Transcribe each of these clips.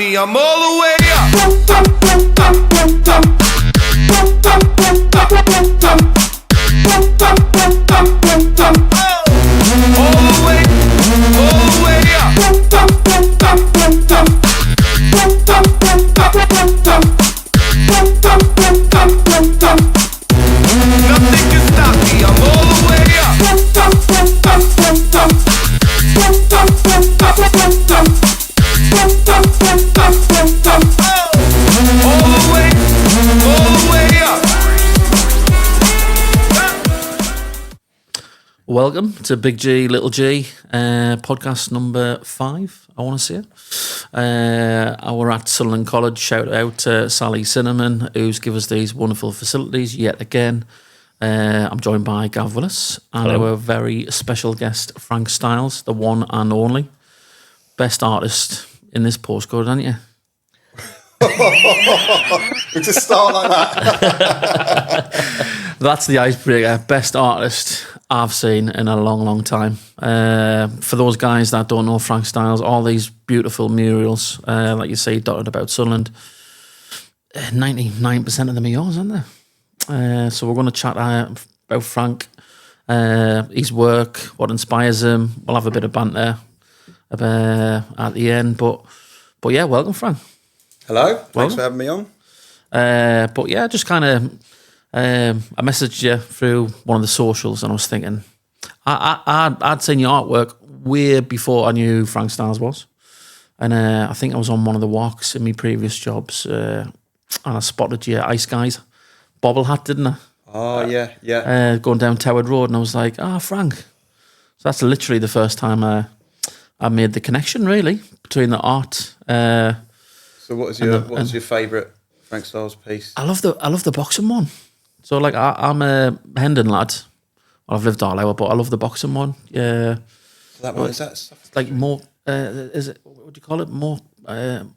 me, I'm all the way up. All the way up. Nothing can stop me, I'm all the way up. All the way up. Welcome to Big G, Little G, podcast number 5, I want to say. We're at Sunderland College. Shout out to Sally Cinnamon, who's given us these wonderful facilities yet again. I'm joined by Gav Willis and Hello. our very special guest, Frank Styles, the one and only. Best artist in this postcode, aren't you? We just start like that. That's the icebreaker. Best artist I've seen in a long, long time. For those guys that don't know Frank Styles, all these beautiful murals, like you say, dotted about Sunderland, 99% of them are yours, aren't they? So we're going to chat about Frank, his work, what inspires him. We'll have a bit of banter at the end. But yeah, welcome, Frank. Hello, thanks for having me on. But yeah, just kind of, I messaged you through one of the socials, and I was thinking, I'd seen your artwork way before I knew who Frank Styles was, and I think I was on one of the walks in my previous jobs, and I spotted your Ice Guys bobble hat, didn't I? Oh, yeah. Going down Towered Road, and I was like, Frank. So that's literally the first time I made the connection, really, between the art. So what was your favourite Frank Styles piece? I love the boxing one. So like I'm a Hendon lad. Well, I've lived all over, but I love the boxing one. Yeah. So that one, is that stuff? Like more, is it, what do you call it? More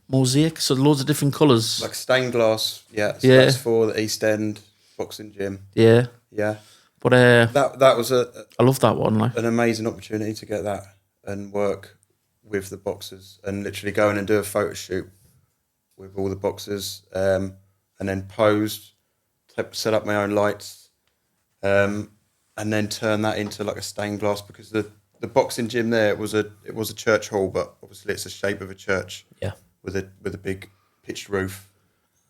mosaic. So loads of different colours. Like stained glass, yeah. So Yeah. that's for the East End boxing gym. Yeah. Yeah. But That was I love that one. Like an amazing opportunity to get that and work with the boxers and literally go in and do a photo shoot with all the boxers, and then posed, set up my own lights, and then turn that into like a stained glass, because the boxing gym there was a church hall, but obviously it's the shape of a church. Yeah. With a big pitched roof.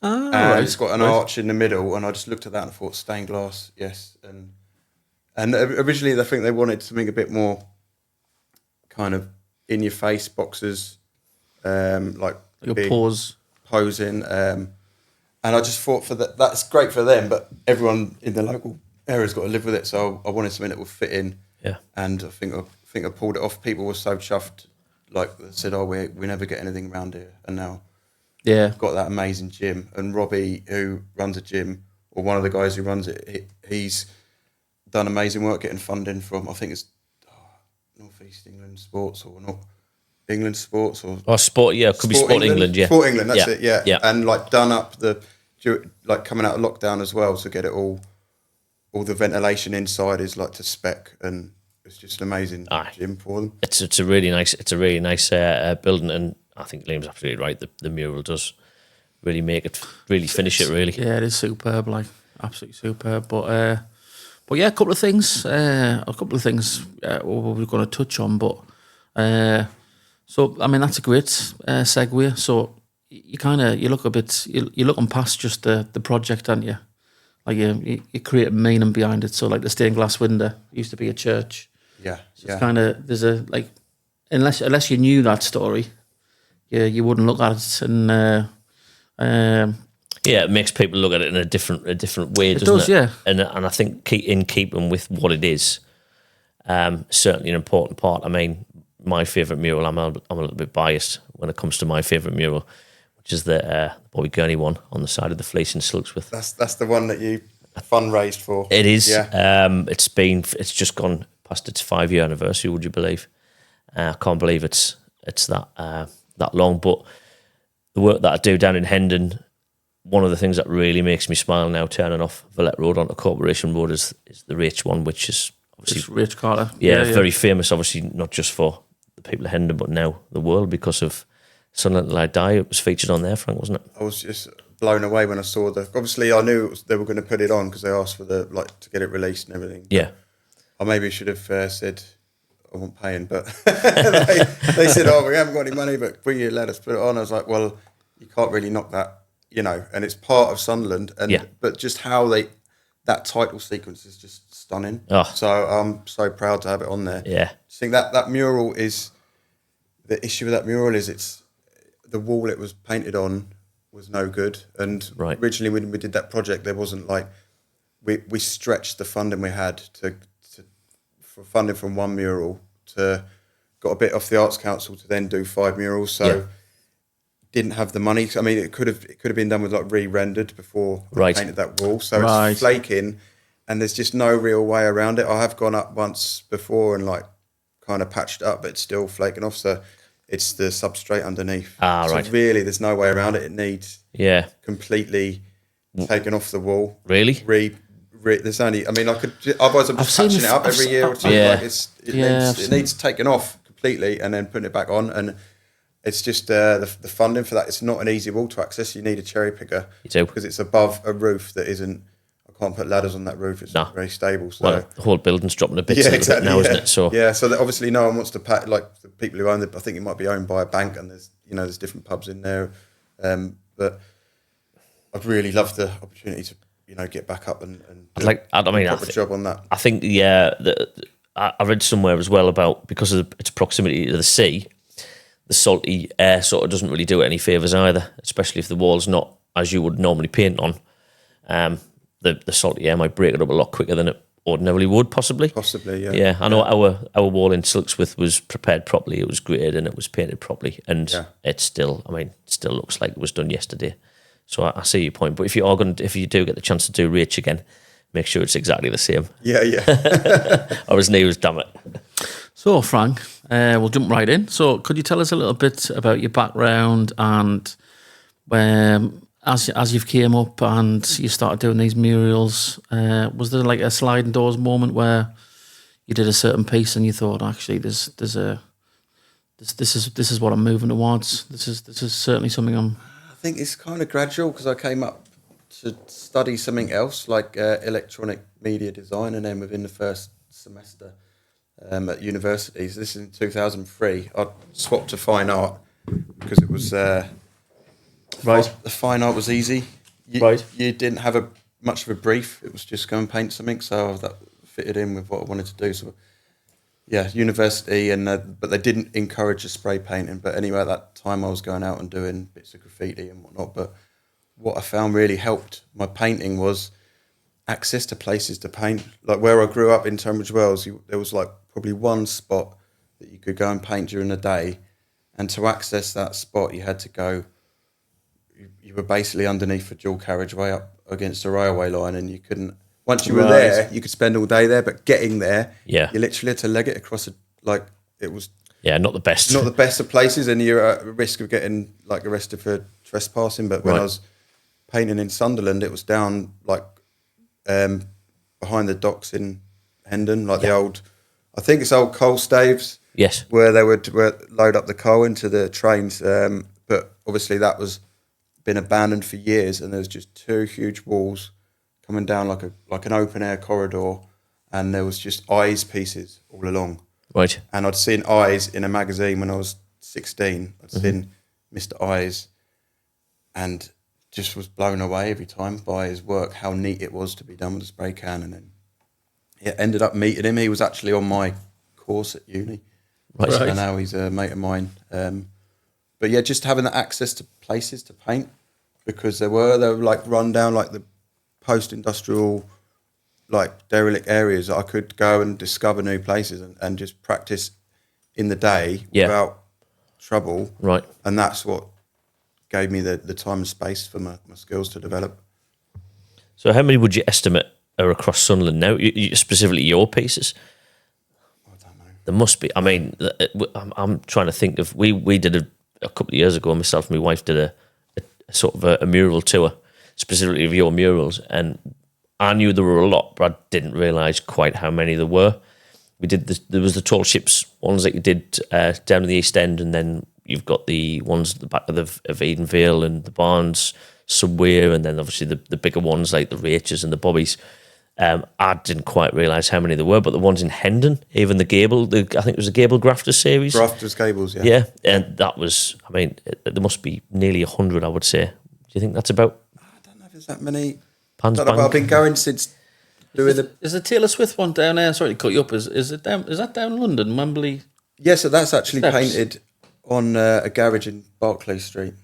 and And it's got an arch in the middle, and I just looked at that and thought, stained glass, yes. And originally I think they wanted something a bit more kind of in your face boxers, like a big posing. and I just thought that's great for them, but everyone in the local area's got to live with it. So I wanted something that would fit in. Yeah. And I think I pulled it off. People were so chuffed, like they said, "Oh, we never get anything around here," and now Yeah. I've got that amazing gym. And Robbie, who runs a gym, or one of the guys who runs it, he's done amazing work getting funding from, I think it's North East England Sports or not England Sports or Sport, yeah, could be Sport England, yeah. Sport England, that's it, yeah. Yeah. And like done up like coming out of lockdown as well to get it all the ventilation inside is like to spec, and it's just an amazing gym for them. It's a really nice building, and I think Liam's absolutely right. The mural does really make it, really finish it, really. Yeah, it is superb, like absolutely superb. But yeah, a couple of things we're going to touch on. But so I mean that's a great segue. So you look looking past just the project, aren't you? Like you create a meaning behind it. So like the stained glass window used to be a church. Yeah, So it's kind of there's a like unless you knew that story, you wouldn't look at it and. Yeah, it makes people look at it in a different way, doesn't it? Does, yeah. And I think in keeping with what it is, certainly an important part. I mean, my favourite mural, I'm a little bit biased when it comes to my favourite mural, which is the Bobby Gurney one on the side of the Fleece and Silksworth. That's the one that you fundraised for. It is. Yeah. It's just gone past its 5-year anniversary. Would you believe? I can't believe it's that long. But the work that I do down in Hendon, one of the things that really makes me smile now, turning off Villette Road onto Corporation Road, is the Rach one, which is obviously Rach Carter. Yeah, very famous, obviously not just for the people of Hendon, but now the world, because of Sunderland Till I Die. It was featured on there, Frank, wasn't it? I was just blown away when I saw obviously I knew they were going to put it on because they asked for to get it released and everything. Yeah. I maybe should have said I wasn't paying, but they said, "Oh, we haven't got any money, but will you let us put it on?" I was like, "Well, you can't really knock that, and it's part of Sunderland, but just how that title sequence is just stunning. Oh. So I'm so proud to have it on there. Yeah, I think that mural is the issue with that mural is it's the wall it was painted on was no good, and originally when we did that project, there wasn't we stretched the funding we had for funding from one mural to got a bit off the Arts Council to then do 5 murals. So didn't have the money. I mean, it could have been done with re-rendered before we painted that wall. So it's flaking, and there's just no real way around it. I have gone up once before and kind of patched it up, but it's still flaking off. So it's the substrate underneath. So really, there's no way around it. It needs completely taken off the wall. Really? There's only. I mean, otherwise I'm just patching it up every year or two. It needs taken off completely and then putting it back on. And it's just the funding for that. It's not an easy wall to access. You need a cherry picker. You do, because it's above a roof that isn't. I can't put ladders on that roof. It's not very stable. So the whole building's dropping a bit now, isn't it? So so obviously no one wants to pay. The people who own it, I think it might be owned by a bank, and there's different pubs in there. But I'd really love the opportunity to get back up and do a job on that. I think I read somewhere as well about because of its proximity to the sea, the salty air sort of doesn't really do it any favours either, especially if the wall's not as you would normally paint on. The salty air might break it up a lot quicker than it ordinarily would, possibly. Possibly, yeah. Yeah, I know our wall in Silksworth was prepared properly, it was graded and it was painted properly, and it still looks like it was done yesterday. So I see your point, but if you do get the chance to do Rach again, make sure it's exactly the same. Yeah. Or as new as, damn it. So Frank, we'll jump right in. So could you tell us a little bit about your background and as you've came up and you started doing these murals, was there a sliding doors moment where you did a certain piece and you thought, actually, this is what I'm moving towards. This is certainly something I'm. I think it's kind of gradual because I came up to study something else like electronic media design, and then within the first semester at university, so this is in 2003, I swapped to fine art because it was the fine art was easy. You didn't have much of a brief. It was just go and paint something, so that fitted in with what I wanted to do. So university, and but they didn't encourage the spray painting. But anyway, at that time I was going out and doing bits of graffiti and whatnot. But what I found really helped my painting was access to places to paint. Like where I grew up in Tunbridge Wells, there was probably one spot that you could go and paint during the day, and to access that spot you had to go. You were basically underneath a dual carriageway up against a railway line, and you couldn't. Once you were there, you could spend all day there, but getting there, you literally had to leg it across it was not the best. Not the best of places, and you're at risk of getting arrested for trespassing. But when I was painting in Sunderland, it was down behind the docks in Hendon, the old, I think it's old coal staves. Yes. Where they would load up the coal into the trains. But obviously that was been abandoned for years, and there was just 2 huge walls coming down like an open air corridor, and there was just eyes pieces all along. Right. And I'd seen eyes in a magazine when I was 16. I'd seen Mr. Eyes, and just was blown away every time by his work, how neat it was to be done with a spray can. And then ended up meeting him. He was actually on my course at uni. Right. And now he's a mate of mine. But yeah, just having the access to places to paint, because they were run down the post-industrial derelict areas that I could go and discover new places and just practice in the day without trouble. Right. And that's what gave me the time and space for my skills to develop. So how many would you estimate are across Sunderland now, specifically your pieces? I don't know. There must be. I mean, I'm trying to think of, we did a couple of years ago, myself and my wife did a sort of a mural tour, specifically of your murals, and I knew there were a lot, but I didn't realise quite how many there were. We did there was the tall ships ones that you did down in the East End, and then you've got the ones at the back of Edenvale and the Barnes somewhere, and then obviously the bigger ones like the Rachers and the Bobbies. I didn't quite realise how many there were, but the ones in Hendon, even the Gable, I think it was a Gable Grafters series. Grafters Gables, yeah. Yeah, and that was, I mean, there must be nearly 100, I would say. Do you think that's about? I don't know if there's that many. Pans I've been going since doing the. Is the Taylor Swift one down there? Sorry to cut you up. Is that down London, Wembley? Yeah, so that's actually Steps. painted on a garage in Berkeley Street.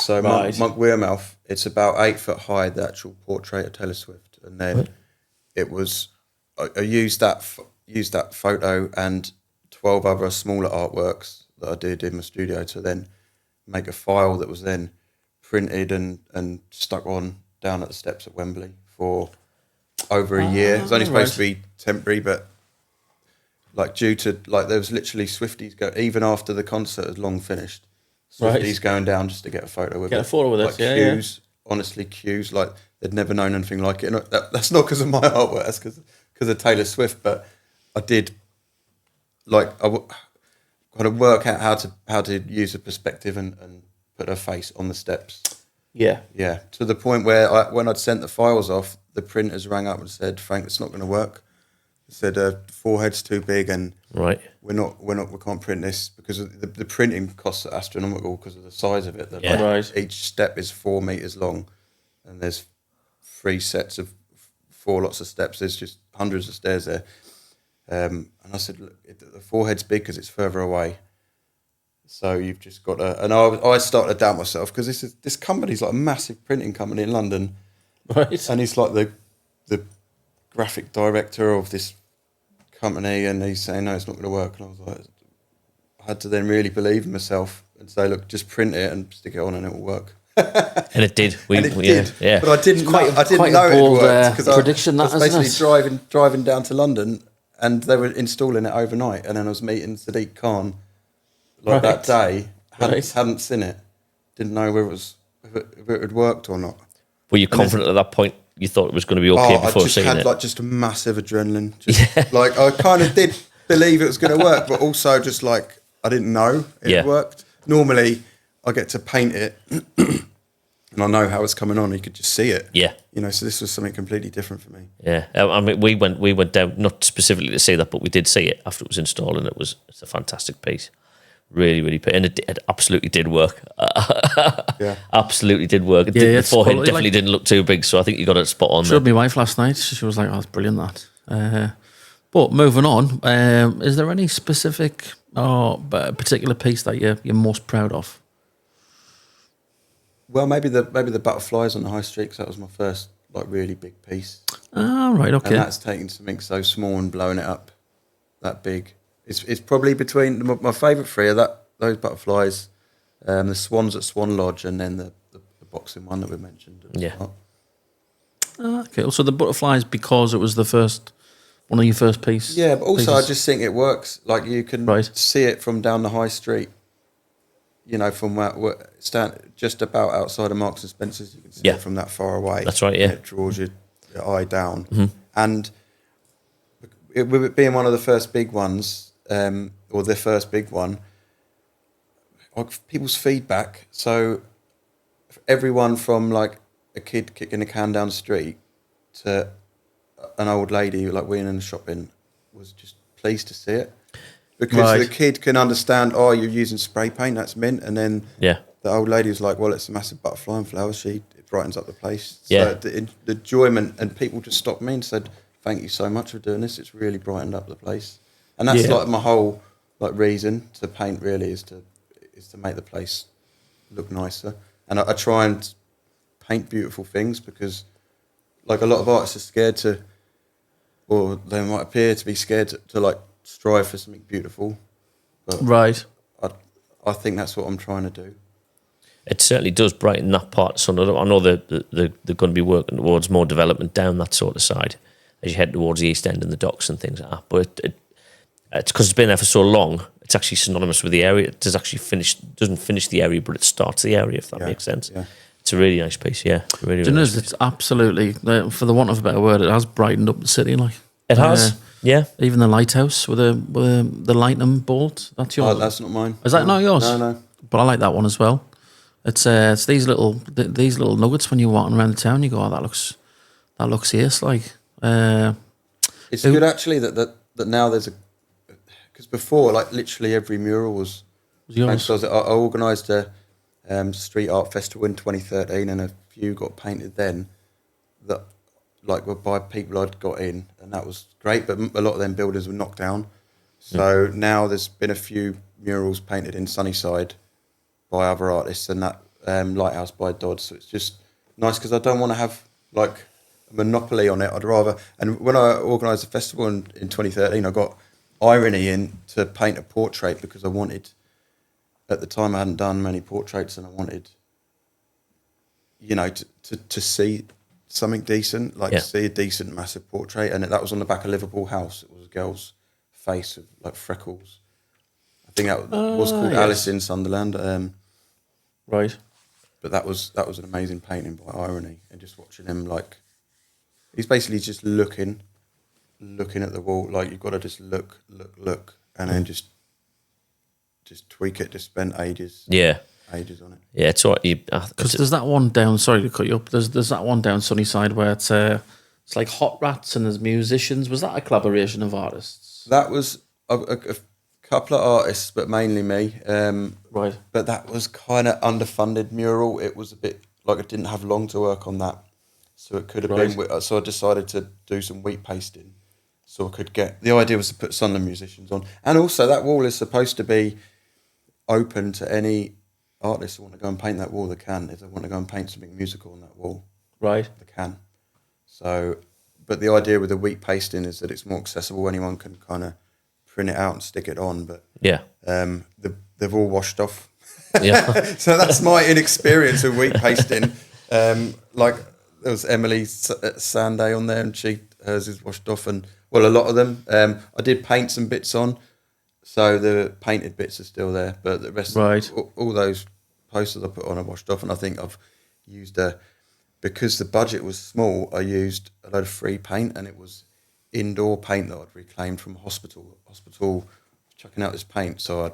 So Right. Monk Wearmouth, it's about 8 foot high, the actual portrait of Taylor Swift, and then it was I used that photo and 12 other smaller artworks that I did in my studio to then make a file that was then printed and stuck on down at the steps at Wembley for over a year. It was only supposed to be temporary, but like due to like there was literally Swifties go even after the concert was long finished. Swifties going down just to get a photo with it. Get a photo with like it, yeah, queues, honestly queues, like they'd never known anything like it. And that's not because of my artwork, that's because of Taylor Swift. But I did got to work out how to use a perspective and put her face on the steps. Yeah. Yeah, to the point where when I'd sent the files off, the printers rang up and said, "Frank, it's not going to work." They said, "Forehead's too big, and we can't print this because of the printing costs are astronomical because of the size of it. Yeah. Right. Each step is 4 meters long, and there's 3 sets of 4 lots of steps. There's just hundreds of stairs there." And I said, "Look, the forehead's big because it's further away. So you've just got to." And I started to doubt myself because this company's like a massive printing company in London, Right. and he's like the graphic director of this company, and he's saying no, it's not going to work. And I was like, I had to then really believe in myself and say, look, just print it and stick it on, and it will work. And it did. Yeah. But I didn't know quite it a bold, worked because prediction, I was that, isn't basically driving down to London, and they were installing it overnight, and then I was meeting Sadiq Khan that day. Hadn't seen it, didn't know if it had worked or not. Were you confident at that point? You thought it was going to be okay before seeing it? I just had like just a massive adrenaline. Like I kind of did believe it was going to work, but also just like I didn't know it worked. Normally, I get to paint it, and I know how it's coming on. You could just see it. Yeah, you know. So this was something completely different for me. Yeah, I mean, we went down not specifically to see that, but we did see it after it was installed, and it's a fantastic piece. Really, really, and it absolutely did work. Absolutely did work. The forehead definitely didn't look too big, so I think you got it spot on. Showed my wife last night. She was like, "Oh, that's brilliant, that." But moving on, is there any specific or particular piece that you're most proud of? Well, maybe the butterflies on the high street, 'cause that was my first like really big piece. Oh, right, okay. And that's taking something so small and blowing it up that big. It's probably between my favourite 3 are those butterflies, the swans at Swan Lodge, and then the boxing one that we mentioned. Okay, also the butterflies because it was one of your first pieces. Yeah, but also I just think it works. Like you can see it from down the high street. You know, from just about outside of Marks and Spencer's, you can see it from that far away. That's right. Yeah, it draws your eye down, and with it being one of the first big ones. Or their first big one, people's feedback. So everyone from like a kid kicking a can down the street to an old lady like weeing in the shopping was just pleased to see it. Because the kid can understand, you're using spray paint, that's mint. And then the old lady was like, well, it's a massive butterfly and flowers. It brightens up the place. Yeah. So the enjoyment, and people just stopped me and said, thank you so much for doing this. It's really brightened up the place. And that's like my whole like reason to paint really is to make the place look nicer. And I try and paint beautiful things because like a lot of artists are scared to, or they might appear to be scared to like strive for something beautiful. But I think that's what I'm trying to do. It certainly does brighten that part. So I know they're going to be working towards more development down that sort of side as you head towards the East End and the docks and things like that. But it's because it's been there for so long. It's actually synonymous with the area. It doesn't finish the area, but it starts the area. If that makes sense. Yeah. It's a really nice piece. Yeah, really. Do you know, it's absolutely, for the want of a better word, it has brightened up the city. Like it has. Yeah. Even the lighthouse with the lightning bolt. That's yours. That's not mine. Is that not yours? No. but I like that one as well. It's these little nuggets when you're walking around the town. You go, oh, that looks ace. Like, it's good actually that now there's because before, like, literally every mural was yours. painted. I organised a street art festival in 2013, and a few got painted then that like were by people I'd got in, and that was great. But a lot of them buildings were knocked down. So now there's been a few murals painted in Sunnyside by other artists, and that Lighthouse by Dodd. So it's just nice because I don't want to have like a monopoly on it. I'd rather. And when I organised the festival in 2013, I got Irony in to paint a portrait because I wanted. At the time, I hadn't done many portraits, and I wanted, to see something decent, like to see a decent, massive portrait. And that was on the back of Liverpool House. It was a girl's face with like freckles. I think that was called Alice in Sunderland. Right. But that was an amazing painting by Irony, and just watching him, like, he's basically just looking at the wall. Like, you've got to just look, and then just tweak it. Just spend ages on it. Yeah, it's all right. Because there's that one down. Sorry to cut you up. There's that one down Sunnyside where it's like hot rats and there's musicians. Was that a collaboration of artists? That was a couple of artists, but mainly me. Right. But that was kind of underfunded mural. It was a bit like I didn't have long to work on that, so it could have been. So I decided to do some wheat pasting, so I could get. The idea was to put Sunderland musicians on, and also that wall is supposed to be open to any artists who want to go and paint that wall. They can. If they want to go and paint something musical on that wall, right, they can. So, but the idea with the wheat pasting is that it's more accessible. Anyone can kind of print it out and stick it on. But they've all washed off. Yeah. So that's my inexperience of wheat pasting. Like there was Emily Sanday on there, and hers is washed off, and well, a lot of them. I did paint some bits on. So the painted bits are still there, but the rest, all those posters I put on are washed off. And I think I've used because the budget was small, I used a load of free paint, and it was indoor paint that I'd reclaimed from a hospital. Hospital chucking out this paint, so I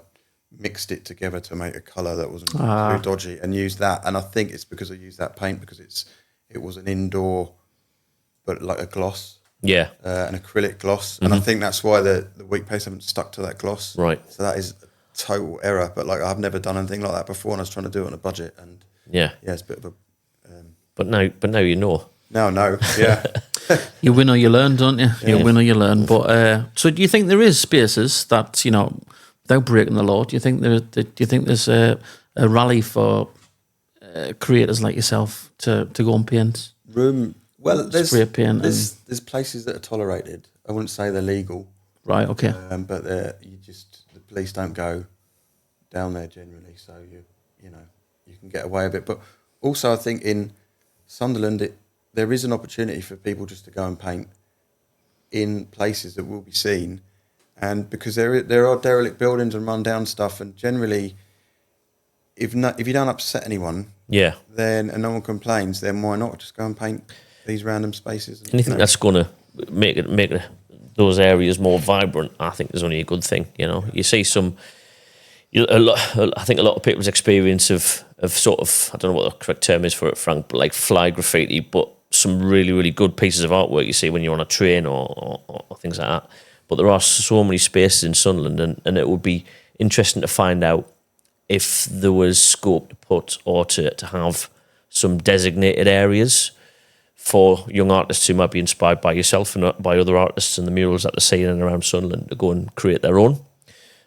mixed it together to make a colour that wasn't too dodgy, and used that. And I think it's because I used that paint because it was an indoor, but like a gloss. Yeah. An acrylic gloss. And I think that's why the wheat paste haven't stuck to that gloss. Right. So that is a total error. But like I've never done anything like that before, and I was trying to do it on a budget, and it's a bit of a but now you know. Now I know, yeah. You win or you learn, don't you? You win or you learn. But so do you think there is spaces that, without breaking the law, do you think there's a rally for creators like yourself to go and paint? Well, there's paint there's places that are tolerated. I wouldn't say they're legal. Right, okay. But the police don't go down there generally, so you can get away with it. But also I think in Sunderland there is an opportunity for people just to go and paint in places that will be seen, and because there are derelict buildings and run down stuff, and generally if you don't upset anyone, then and no one complains, then why not just go and paint these random spaces? Anything that's going to make those areas more vibrant, I think is only a good thing. You see I think a lot of people's experience of sort of, I don't know what the correct term is for it, Frank, but like fly graffiti, but some really, really good pieces of artwork you see when you're on a train or things like that. But there are so many spaces in Sunderland, and it would be interesting to find out if there was scope to put or to have some designated areas for young artists who might be inspired by yourself and by other artists and the murals that they're seeing in and around Sunderland to go and create their own.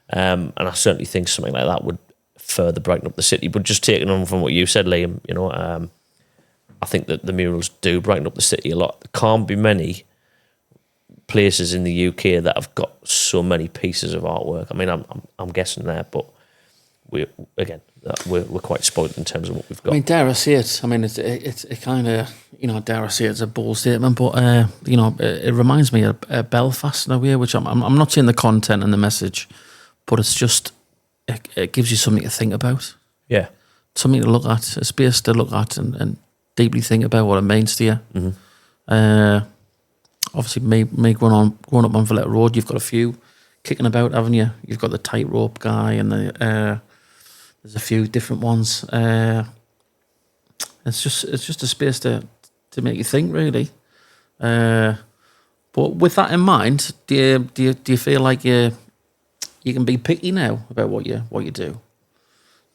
And I certainly think something like that would further brighten up the city. But just taking on from what you said, Liam, I think that the murals do brighten up the city a lot. There can't be many places in the UK that have got so many pieces of artwork. I mean, I'm guessing there, but we're quite spoiled in terms of what we've got. I mean, dare I say it? I mean, it's kind of, dare I say it's a bold statement, but it reminds me of Belfast in a way, which I'm not saying the content and the message, but it's just it gives you something to think about. Yeah, something to look at, a space to look at and deeply think about what it means to you. Mm-hmm. Obviously, me growing up on Valletta Road, you've got a few kicking about, haven't you? You've got the tightrope guy and the There's a few different ones. It's just a space to make you think, really. But with that in mind, do you feel like you can be picky now about what you do? Do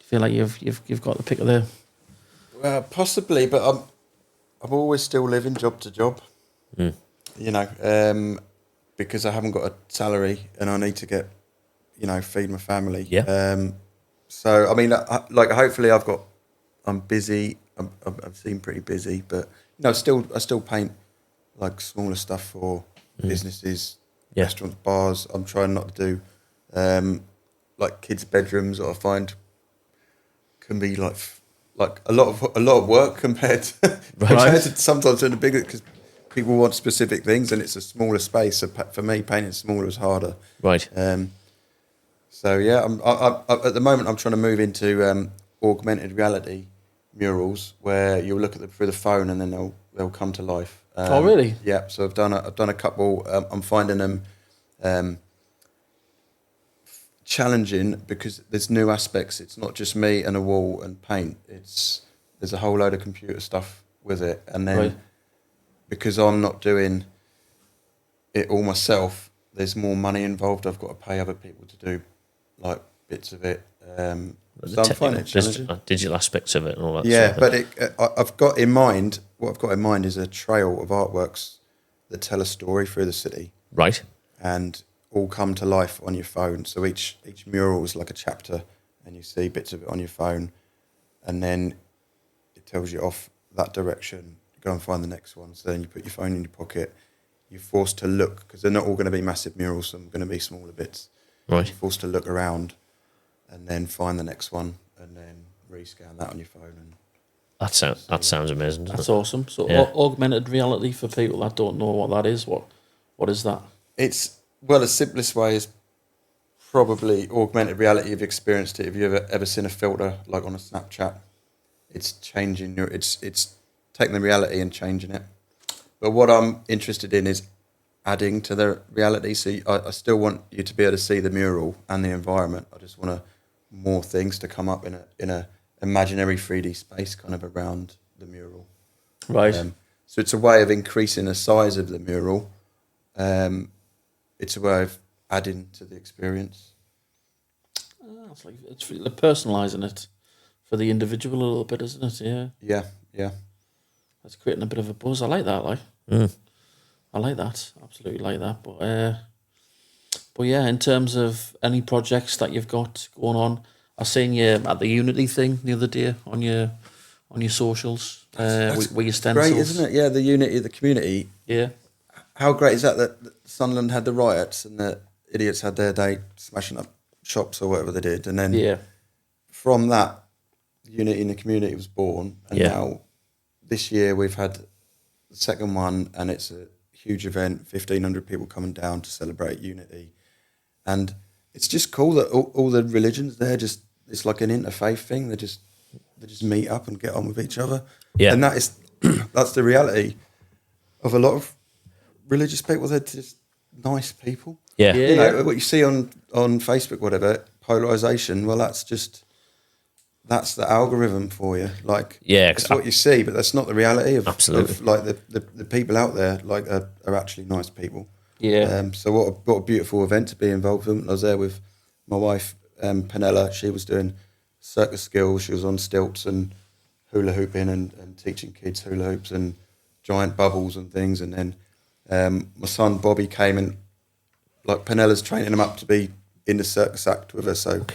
you feel like you've got the pick of the? Possibly, but I'm always still living job to job. You know, because I haven't got a salary and I need to get, you know, feed my family. Yeah. So I mean, like hopefully I'm busy. I've seemed pretty busy, but you know, I still paint like smaller stuff for businesses, restaurants, bars. I'm trying not to do like kids' bedrooms, that I find can be like a lot of work compared to sometimes in the bigger, because people want specific things and it's a smaller space. So for me, painting smaller is harder. Right. So yeah, I at the moment I'm trying to move into augmented reality murals where you'll look at them through the phone and then they'll come to life. Oh really? Yeah. So I've done a couple. I'm finding them challenging because there's new aspects. It's not just me and a wall and paint. There's a whole load of computer stuff with it, and then because I'm not doing it all myself, there's more money involved. I've got to pay other people to do like bits of it. So I'm finding it challenging. Digital aspects of it and all that. Yeah, sort of but I've got in mind, what I've got in mind is a trail of artworks that tell a story through the city. Right. And all come to life on your phone. So each mural is like a chapter and you see bits of it on your phone, and then it tells you off that direction, go and find the next one. So then you put your phone in your pocket, you're forced to look, because they're not all going to be massive murals, some are going to be smaller bits. Right. You're forced to look around and then find the next one and then rescan that on your phone. And that sounds amazing. That's awesome. So augmented reality, for people that don't know what that is, what is that? It's, well, the simplest way is probably augmented reality. You've experienced it. Have you ever seen a filter like on a Snapchat? It's changing it's taking the reality and changing it. But what I'm interested in is adding to the reality. So I still want you to be able to see the mural and the environment. I just want more things to come up in a imaginary 3D space kind of around the mural. Right. So it's a way of increasing the size of the mural. It's a way of adding to the experience. It's personalising it for the individual a little bit, isn't it? Yeah. Yeah. That's creating a bit of a buzz. I like that. I like that. Absolutely like that. But yeah, in terms of any projects that you've got going on, I seen you at the Unity thing the other day on your socials. That's with your stencils. great, isn't it? Yeah, the unity of the community. Yeah. How great is that Sunderland had the riots and the idiots had their day smashing up shops or whatever they did, and then from that, unity in the community was born, and now this year we've had the second one, and it's a huge event, 1,500 people coming down to celebrate unity, and it's just cool that all the religions there, just it's like an interfaith thing. They just meet up and get on with each other, and that is that's the reality of a lot of religious people. They're just nice people. You know what you see on Facebook, whatever polarization. Well, that's the algorithm for you. Like, it's what you see, but that's not the reality of like the people out there. Like, are actually nice people. Yeah. So what a beautiful event to be involved in. I was there with my wife, Penella. She was doing circus skills. She was on stilts and hula hooping and teaching kids hula hoops and giant bubbles and things. And then my son Bobby came and like Penella's training him up to be in the circus act with her. So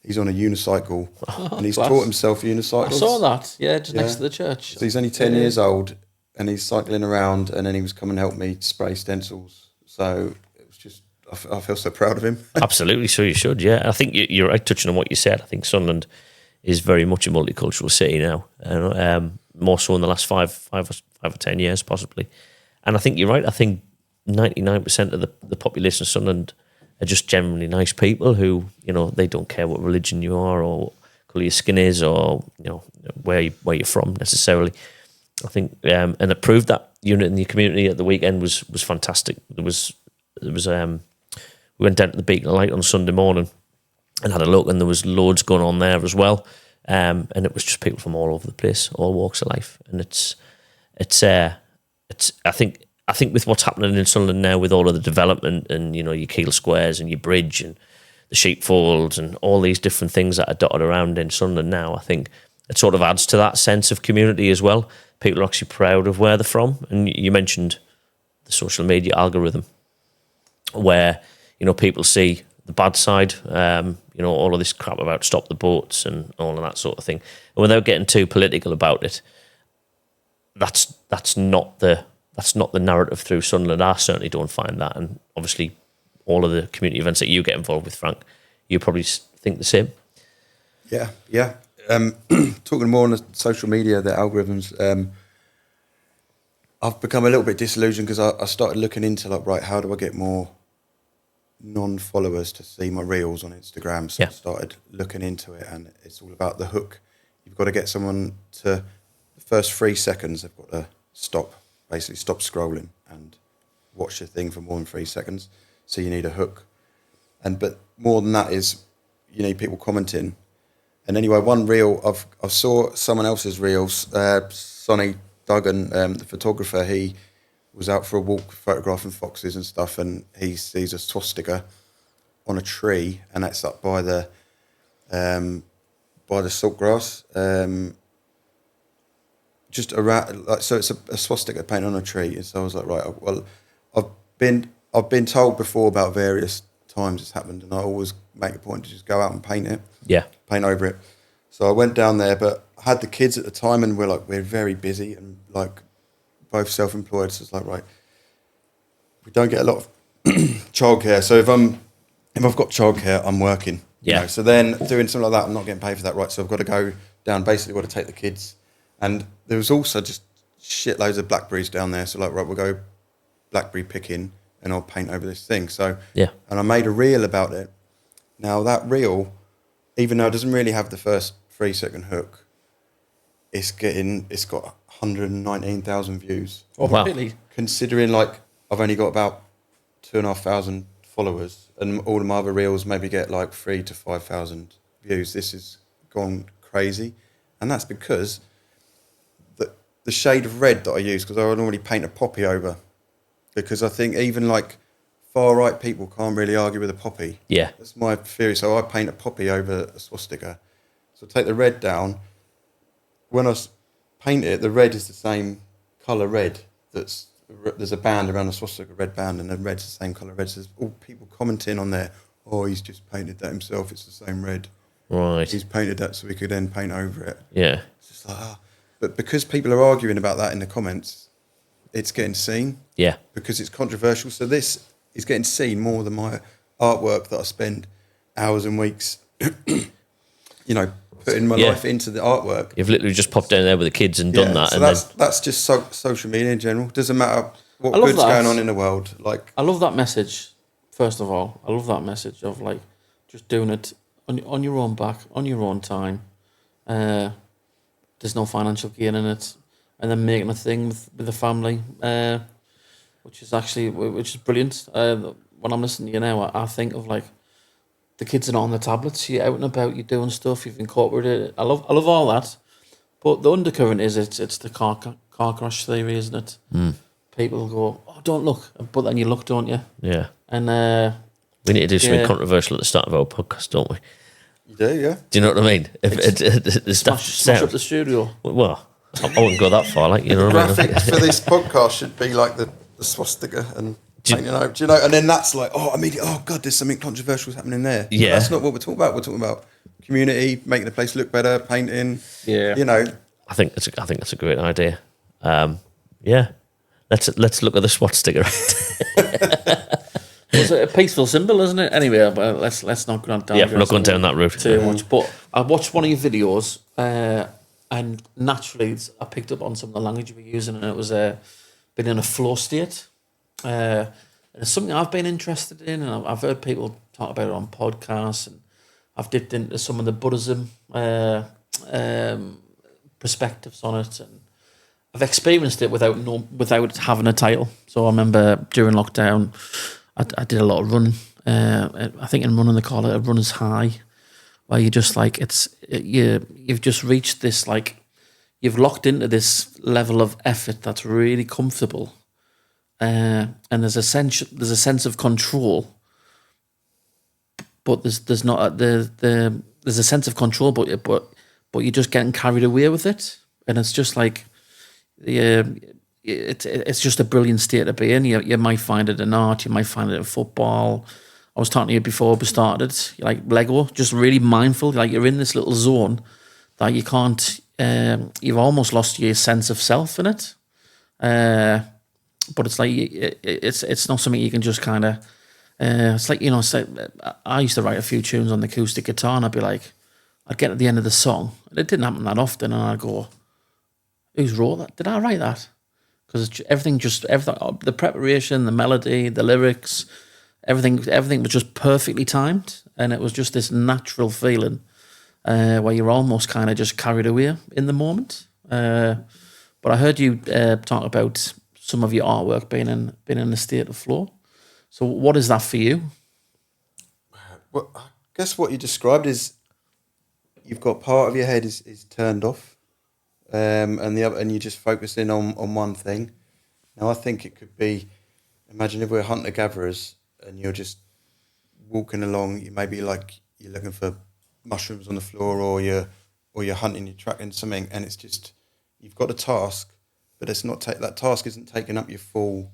he's on a unicycle and he's taught himself unicycles. I saw that. Yeah, just next to the church. So he's only 10 years old and he's cycling around, and then he was coming to help me spray stencils. So it was just, I feel so proud of him. Absolutely, so you should, yeah. I think you're right touching on what you said. I think Sunderland is very much a multicultural city now, more so in the last five or 10 years, possibly. And I think you're right. I think 99% of the population of Sunderland are just generally nice people who, you know, they don't care what religion you are or what colour your skin is or, you know, where you're from necessarily. I think, and it proved that unit in the community at the weekend was fantastic. There was we went down to the Beacon of Light on Sunday morning, and had a look, and there was loads going on there as well. And it was just people from all over the place, all walks of life. And it's I think with what's happening in Sunderland now, with all of the development and, you know, your Keel Squares and your bridge and the sheepfolds and all these different things that are dotted around in Sunderland now, I think it sort of adds to that sense of community as well. People are actually proud of where they're from. And you mentioned the social media algorithm, where, you know, people see the bad side, you know, all of this crap about stop the boats and all of that sort of thing. And without getting too political about it, that's not the narrative through Sunderland. I certainly don't find that. And obviously all of the community events that you get involved with, Frank, you probably think the same. Yeah. Talking more on the social media, the algorithms, I've become a little bit disillusioned because I started looking into, like, right, how do I get more non-followers to see my reels on Instagram? So I started looking into it, and it's all about the hook. You've got to get someone to, the first 3 seconds, they've got to stop scrolling and watch the thing for more than 3 seconds. So you need a hook. But more than that is, you need people commenting. And anyway, one reel, I saw someone else's reels, Sonny Duggan, the photographer, he was out for a walk photographing foxes and stuff, and he sees a swastika on a tree, and that's up by the saltgrass, just around. Like, so it's a swastika painted on a tree. And so I was like, right, well, I've been told before about various times it's happened, and I always make a point to just go out and paint it. Yeah, paint over it. So I went down there, but I had the kids at the time, and we're very busy and like both self-employed. So it's like, right, we don't get a lot of childcare. So if I've got childcare, I'm working. Yeah. You know? So then doing something like that, I'm not getting paid for that, right? So I've got to go down. Basically, got to take the kids, and there was also just shitloads of blackberries down there. So like, right, we'll go blackberry picking, and I'll paint over this thing. So yeah, and I made a reel about it. Now that reel, even though it doesn't really have the first 3 second hook, it's got 119,000 views. Oh, wow. Really? Considering like I've only got about 2,500 followers, and all of my other reels maybe get like 3,000 to 5,000 views. This has gone crazy, and that's because the shade of red that I use, because I normally paint a poppy over, because I think even like far right people can't really argue with a poppy. Yeah, that's my theory. So I paint a poppy over a swastika. So take the red down. When I paint it, the red is the same colour red. There's a band around the swastika, red band, and the red's the same colour red. So there's all people commenting on there. Oh, he's just painted that himself. It's the same red. Right. He's painted that so we could then paint over it. Yeah. It's just like, But because people are arguing about that in the comments, it's getting seen. Yeah. Because it's controversial. So this is getting seen more than my artwork that I spend hours and weeks, putting my life into the artwork. You've literally just popped down there with the kids and done that. So that's just social media in general. Doesn't matter what good's going on in the world. Like, I love that message. First of all, I love that message of like just doing it on your own back, on your own time. There's no financial gain in it, and then making a thing with the family, which is brilliant. When I'm listening to you now, I think of like the kids are not on the tablets. You're out and about, you're doing stuff, you've incorporated it. I love all that, but the undercurrent is it's the car crash theory, isn't it? Mm. People go, oh, don't look, but then you look, don't you? Yeah. And we need to do something controversial at the start of our podcast, don't we? You do, yeah. Do you know what I mean? If the stuff smash up the studio. Well, I wouldn't go that far, like, you know what I mean? Graphics for this podcast should be like the swastika and painting over. Do you know? And then that's like, oh God, there's something controversial happening there. Yeah, but that's not what we're talking about. We're talking about community, making the place look better, painting. Yeah, I think that's a great idea. Yeah, let's look at the swastika. It's a peaceful symbol, isn't it? Anyway, but let's not go down. Yeah, we're not going down that route too much. But I watched one of your videos, and naturally I picked up on some of the language you were using, and it was been in a flow state. And it's something I've been interested in, and I've heard people talk about it on podcasts, and I've dipped into some of the Buddhism perspectives on it, and I've experienced it without having a title. So I remember during lockdown, I did a lot of running. I think in running they call it a runner's high. where you're just like you've just reached this, like you've locked into this level of effort that's really comfortable, and there's a sense of control, but there's not there's a sense of control, but you're just getting carried away with it, and it's just like it's just a brilliant state to be in. You might find it in art, you might find it in football. I was talking to you before we started, like Lego, just really mindful. Like you're in this little zone that you can't. You've almost lost your sense of self in it. But it's like it's not something you can just kind of. It's like, it's like I used to write a few tunes on the acoustic guitar, and I'd get to the end of the song, and it didn't happen that often, and I'd go, "Who's wrote that? Did I write that?" Because everything, the preparation, the melody, the lyrics. Everything was just perfectly timed, and it was just this natural feeling where you're almost kind of just carried away in the moment. But I heard you talk about some of your artwork being in a state of flow. So what is that for you? Well, I guess what you described is you've got part of your head is turned off, and the other, and you're just focusing on one thing. Now I think it could be, imagine if we're hunter-gatherers and you're just walking along, you maybe like you're looking for mushrooms on the floor, or you're hunting, you're tracking something, and it's just you've got a task, but it's not that task isn't taking up your full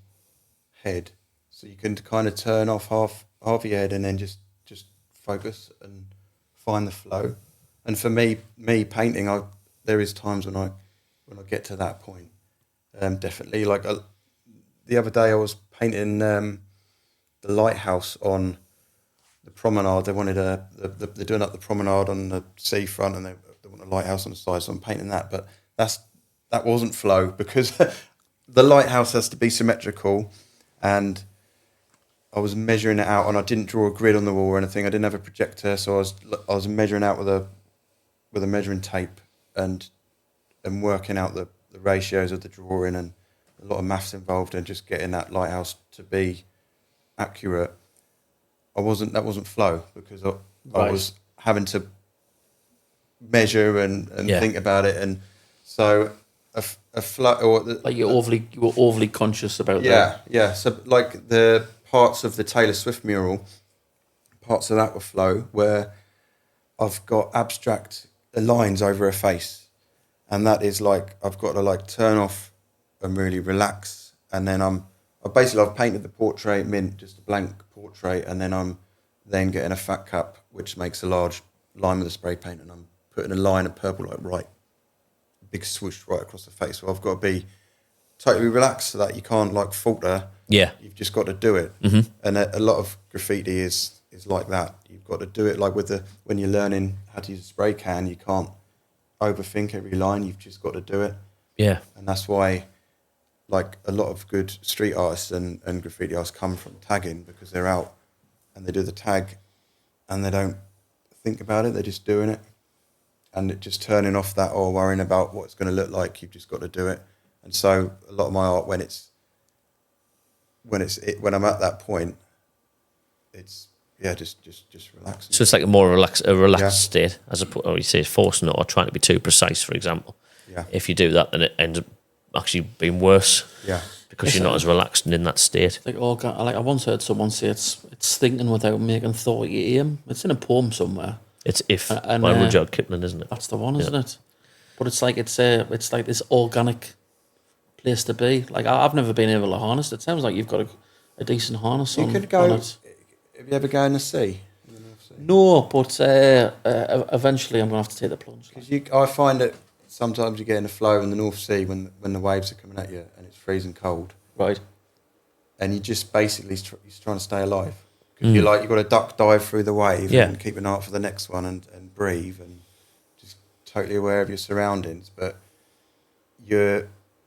head, so you can kind of turn off half your head and then just focus and find the flow. And for me painting, there is times when I get to that point. Definitely, like the other day I was painting the lighthouse on the promenade. They wanted they're doing up the promenade on the seafront, and they want a lighthouse on the side, so I'm painting that. But that wasn't flow, because the lighthouse has to be symmetrical, and I was measuring it out, and I didn't draw a grid on the wall or anything. I didn't have a projector, so I was measuring out with a measuring tape and working out the ratios of the drawing, and a lot of maths involved in just getting that lighthouse to be accurate. That wasn't flow, because I was having to measure and think about it, and so a flow, or like you were overly conscious about that. Yeah. So like the parts of the Taylor Swift mural, parts of that were flow, where I've got abstract lines over her face, and that is like I've got to like turn off and really relax, and then I've painted the portrait mint, just a blank portrait, and then I'm getting a fat cap which makes a large line with a spray paint, and I'm putting a line of purple like right, big swoosh right across the face. So I've got to be totally relaxed so that you can't like falter. Yeah, you've just got to do it. Mm-hmm. And a lot of graffiti is like that. You've got to do it like when you're learning how to use a spray can, you can't overthink every line. You've just got to do it. Yeah, and that's why like a lot of good street artists and graffiti artists come from tagging, because they're out and they do the tag and they don't think about it, they're just doing it, and it just turning off that or worrying about what it's going to look like. You've just got to do it. And so a lot of my art, when I'm at that point, it's just relaxing. So it's like a more relaxed state, as opposed, or you say forcing it or trying to be too precise, for example. Yeah. If you do that, then it ends up actually being worse. Yeah. Because you're not as relaxed and in that state. Like I once heard someone say it's thinking without making thought you aim. It's in a poem somewhere. It's If by Rudyard Kipling, isn't it? That's the one, isn't it? But it's like like this organic place to be. Like I've never been able to harness it. It sounds like you've got a decent harness on. You could go. On it. Have you ever go in the sea? No, but eventually I'm going to have to take the plunge. Because I find that sometimes you get in a flow in the North Sea when the waves are coming at you and it's freezing cold. Right. And you just basically you're trying to stay alive. Because you've got to duck dive through the wave and keep an eye out for the next one and breathe and just totally aware of your surroundings. But your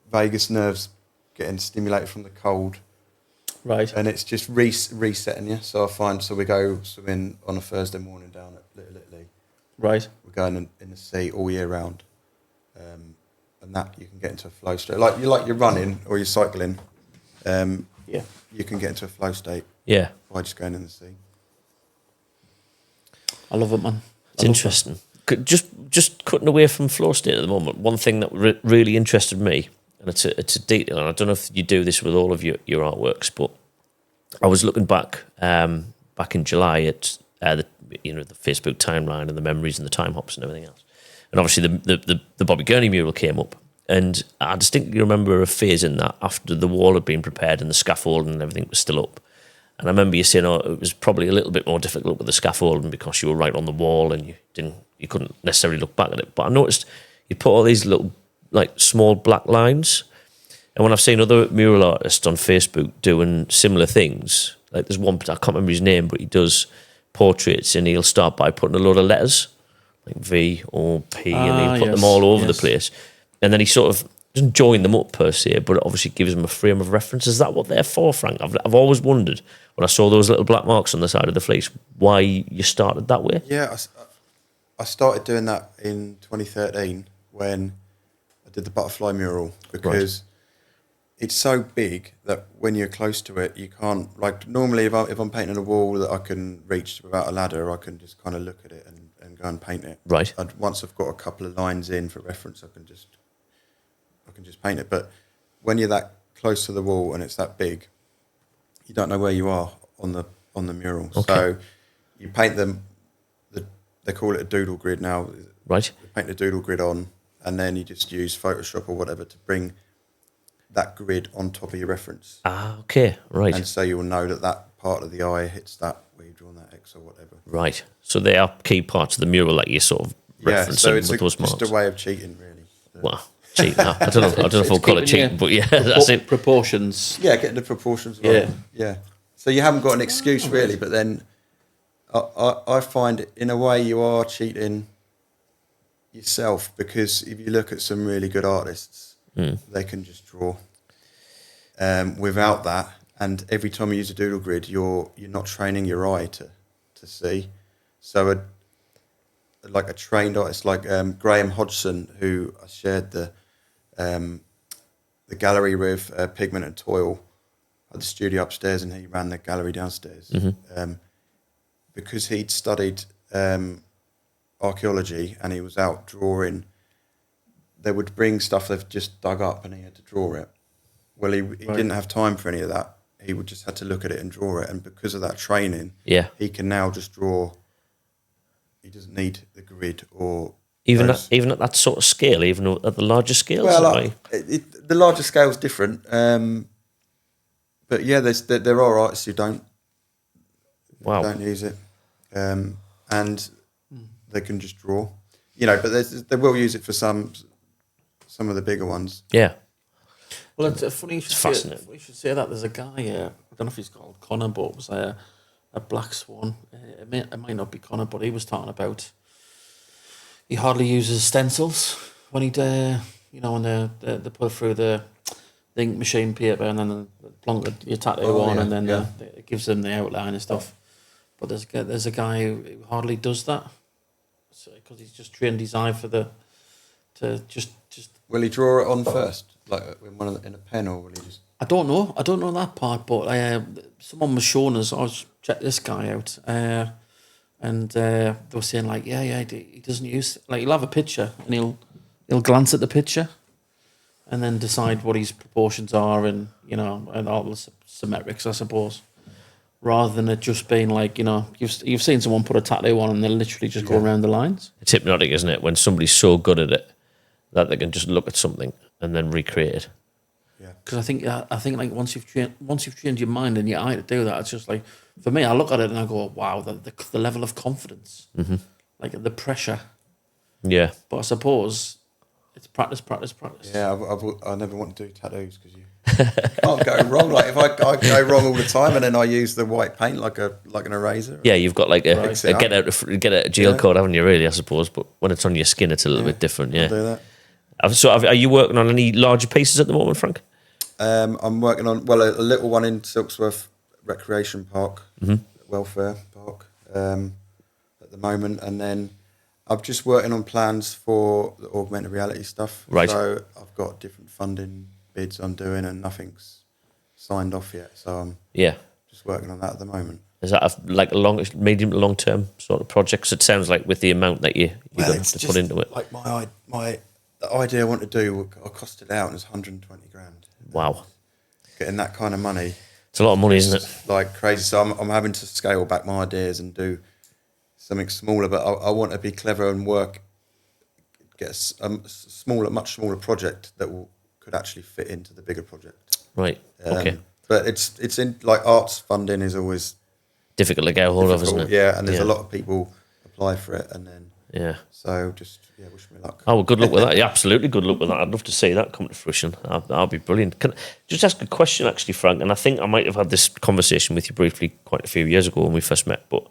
vagus nerves getting stimulated from the cold. Right. And it's just resetting you. So we go swimming on a Thursday morning down at Little Italy. Right. We're going in the sea all year round. And that you can get into a flow state. Like you're running or you're cycling. You can get into a flow state. Yeah. By just going in the sea. I love it, man. It's interesting. Just cutting away from flow state at the moment. One thing that really interested me, and it's a detail, and I don't know if you do this with all of your artworks, but I was looking back in July at the Facebook timeline and the memories and the time hops and everything else, and obviously the Bobby Gurney mural came up, and I distinctly remember a phase in that after the wall had been prepared and the scaffolding and everything was still up. And I remember you saying, it was probably a little bit more difficult with the scaffolding because you were right on the wall and you couldn't necessarily look back at it. But I noticed you put all these little, like, small black lines. And when I've seen other mural artists on Facebook doing similar things, like there's one, I can't remember his name, but he does portraits and he'll start by putting a load of letters, like V or P, and he'll put them all over the place. And then he sort of doesn't join them up per se, but it obviously gives them a frame of reference. Is that what they're for, Frank? I've always wondered when I saw those little black marks on the side of the fleece, why you started that way. Yeah, I started doing that in 2013 when I did the butterfly mural, because it's so big that when you're close to it, you can't, like, normally if I'm painting a wall that I can reach without a ladder, I can just kind of look at it and go and paint it. Right. Once I've got a couple of lines in for reference, I can just paint it. But when you're that close to the wall and it's that big, you don't know where you are on the mural. Okay. So you paint them. They call it a doodle grid now. Right. You paint the doodle grid on, and then you just use Photoshop or whatever to bring that grid on top of your reference. Ah, okay, right. And so you'll know that part of the eye hits that where you've drawn that X or whatever. Right. So they are key parts of the mural that you sort of reference so it's with those marks. just a way of cheating, really. Well, cheating. I don't know if I'll call it cheating, but yeah, that's it. Proportions. Yeah, getting the proportions right. Yeah. So you haven't got an excuse really, but then I find in a way you are cheating yourself, because if you look at some really good artists, they can just draw without that. And every time you use a doodle grid, you're not training your eye to see. So a trained artist like Graham Hodgson, who I shared the gallery with, Pigment and Toil, at the studio upstairs, and he ran the gallery downstairs. Because he'd studied archaeology and he was out drawing, they would bring stuff they've just dug up and he had to draw it. Well, he didn't have time for any of that. He would just had to look at it and draw it. And because of that training, he can now just draw. He doesn't need the grid or... Even at that sort of scale, even at the larger scales? Well, the larger scale is different. But yeah, there are artists who don't use it. And they can just draw. But they will use it for some of the bigger ones. Yeah. Well, it's funny. It's fascinating. You should say that. There's a guy. I don't know if he's called Connor, but it was a Black Swan. It might not be Connor, but he was talking about he hardly uses stencils when he when they put through the ink machine paper and then the plonk your tattoo on, and then it gives them the outline and stuff. But there's a guy who hardly does that, because he's just trained his eye to just. Will he draw it on first, like in a pen, or will he just? I don't know that part, but someone was showing us. I was check this guy out, and they were saying like, he doesn't use, like, he'll have a picture and he'll glance at the picture, and then decide what his proportions are, and and all the symmetrics, I suppose. Rather than it just being like, you've seen someone put a tattoo on and they'll literally just go around the lines. It's hypnotic, isn't it? When somebody's so good at it that they can just look at something and then recreate it. Yeah. Because I think like once you've trained your mind and your eye to do that, it's just like, for me, I look at it and I go, wow, the level of confidence, like the pressure. Yeah. But I suppose it's practice. Yeah, I never want to do tattoos because you can't go wrong. Like if I go wrong all the time, and then I use the white paint like an eraser. Yeah, you've got like a get out of jail code, haven't you? Really, I suppose. But when it's on your skin, it's a little bit different. Yeah. I'll do that. So, are you working on any larger pieces at the moment, Frank? I'm working on a little one in Silksworth Recreation Park, Welfare Park, at the moment, and then I'm just working on plans for the augmented reality stuff. Right. So I've got different funding bids I'm doing, and nothing's signed off yet. So I'm just working on that at the moment. Is that like a long, medium to long term sort of project? 'Cause it sounds like with the amount that you're going to have to put into it. Like the idea I want to do, I costed out and it's 120 grand. Wow, Getting that kind of money, it's a lot of money, isn't it? like crazy. So I'm having to scale back my ideas and do something smaller. But I want to be clever and get a much smaller project that could actually fit into the bigger project. Right. Okay. But it's in like arts funding is always Difficult to get a hold of, isn't it? Yeah, and there's a lot of people apply for it, and then so just wish me luck. Oh, well, good luck with that. Yeah, absolutely, good luck with that. I'd love to see that come to fruition. That'll be brilliant. Can I just ask a question, actually, Frank? And I think I might have had this conversation with you briefly quite a few years ago when we first met. But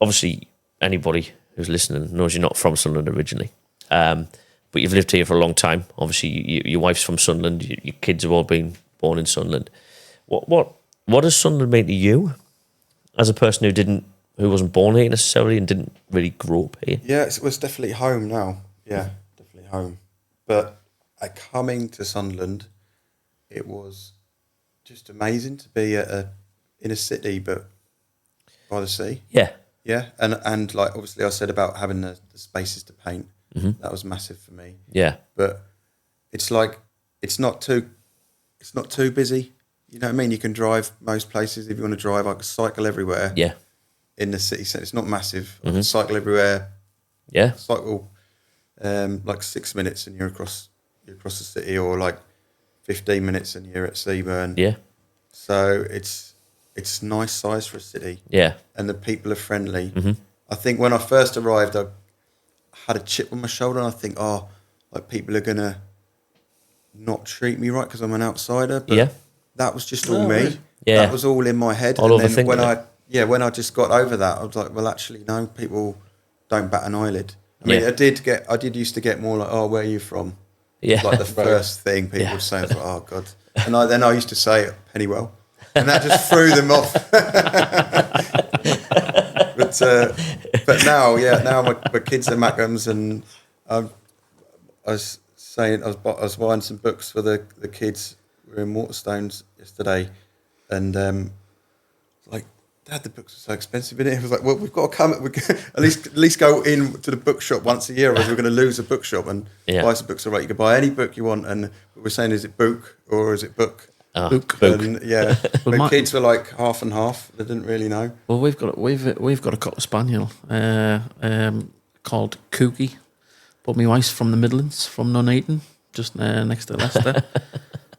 obviously, anybody who's listening knows you're not from Sunderland originally, but you've lived here for a long time. Obviously, your wife's from Sunderland. Your kids have all been born in Sunderland. What does Sunderland mean to you as a person who wasn't born here necessarily and didn't really grow up here? Yeah, it was definitely home now. Yeah, definitely home. But coming to Sunderland, it was just amazing to be in a city, but by the sea. Yeah. Yeah, and like obviously I said about having the spaces to paint. Mm-hmm. That was massive for me. Yeah. But it's like it's not too busy. You know what I mean? You can drive most places if you want to drive. I can cycle everywhere. Yeah. In the city centre, it's not massive. I can cycle everywhere. Yeah. Cycle like 6 minutes and you're across the city, or like 15 minutes and you're at Seaburn. Yeah. So it's nice size for a city. Yeah. And the people are friendly. Mm-hmm. I think when I first arrived, I had a chip on my shoulder, and I think, like people are gonna not treat me right because I'm an outsider. But that was just all me. Yeah. That was all in my head. All and then when I just got over that, I was like, well, actually, no, people don't bat an eyelid. I mean, I did used to get more like, oh, where are you from? Yeah. Like the first thing people would say, I was like, oh God. And then I used to say Pennywell, and that just threw them off. But now my kids are Mackhams, and I was buying some books for the kids. We were in Waterstones yesterday, and like, Dad, the books are so expensive in it. I was like, well, we've got to come at least go in to the bookshop once a year, or we're going to lose a bookshop and buy some books. All right, you can buy any book you want, and we're saying, is it book or is it book? Book. And the kids were like half and half. They didn't really know. Well, we've got a cocker spaniel called Cookie, but my wife's from the Midlands, from Nuneaton, just next to Leicester,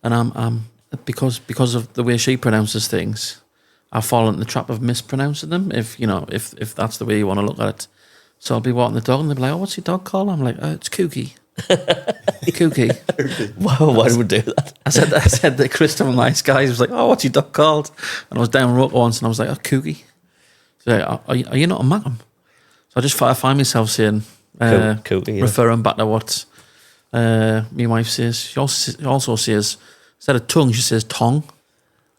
and I'm because of the way she pronounces things, I fall into the trap of mispronouncing them. If that's the way you want to look at it, so I'll be walking the dog and they'll be like, "Oh, what's your dog called?" I'm like, "It's Cookie." Cookie. Why would we do that? I said that Christopher, nice guy, was like, "Oh, what's your dog called?" And I was down Rock once, and I was like, "Oh, Cookie." So like, are you not a Mackham? So I find myself saying, Cookie, referring back to what my wife says. She also says, instead of tongue, she says tongue.